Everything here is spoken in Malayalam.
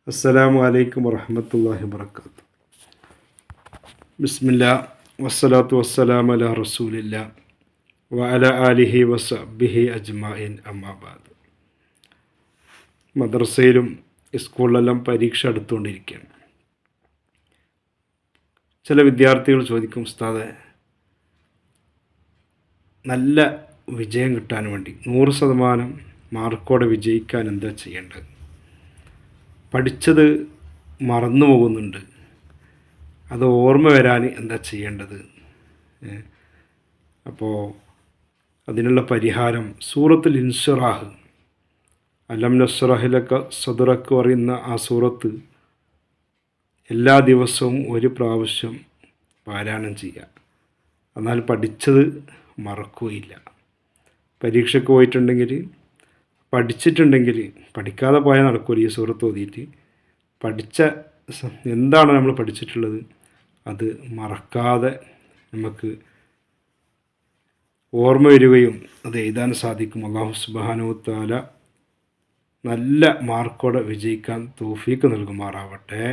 അസ്സലാമു അലൈക്കും വറഹ്മത്തുള്ളാഹി വബറകാതുഹു. ബിസ്മില്ലാ വസ്സലാത്തു വസ്സലാമു അലാ റസൂലില്ലാ വഅലാ ആലിഹി വസഹ്ബിഹി അജ്മഈൻ അമ്മാ ബഅദ്. മദ്രസയിലും സ്കൂളിലെല്ലാം പരീക്ഷ അടുത്തുകൊണ്ടിരിക്കുകയാണ്. ചില വിദ്യാർത്ഥികൾ ചോദിക്കും, ഉസ്താദെ, നല്ല വിജയം കിട്ടാൻ വേണ്ടി 100% മാർക്കോടെ വിജയിക്കാൻ എന്താ ചെയ്യേണ്ടത്? പഠിച്ചത് മറന്നു പോകുന്നുണ്ട്, അത് ഓർമ്മ വരാൻ എന്താ ചെയ്യേണ്ടത്? അപ്പോൾ അതിനുള്ള പരിഹാരം സൂറത്തുൽ ഇൻശിറാഹ്, അലം നശ്റഹ് ലക സദ്റക പറയുന്ന ആ സൂറത്ത് എല്ലാ ദിവസവും ഒരു പ്രാവശ്യം പാരായണം ചെയ്യുക. എന്നാൽ പഠിച്ചത് മറക്കുകയില്ല. പരീക്ഷയ്ക്ക് പോയിട്ടുണ്ടെങ്കിൽ, പഠിച്ചിട്ടുണ്ടെങ്കിൽ, പഠിക്കാതെ പോയാൽ നടക്കില്ല. ഈ സൂറത്ത് ഓതിയിട്ട് പഠിച്ച എന്താണ് നമ്മൾ പഠിച്ചിട്ടുള്ളത് അത് മറക്കാതെ നമുക്ക് ഓർമ്മ വരികയും അത് എഴുതാൻ സാധിക്കും. അല്ലാഹു സുബ്ഹാനഹു വ തആല നല്ല മാർക്കോടെ വിജയിക്കാൻ തൗഫീക്ക് നൽകുമാറാവട്ടെ.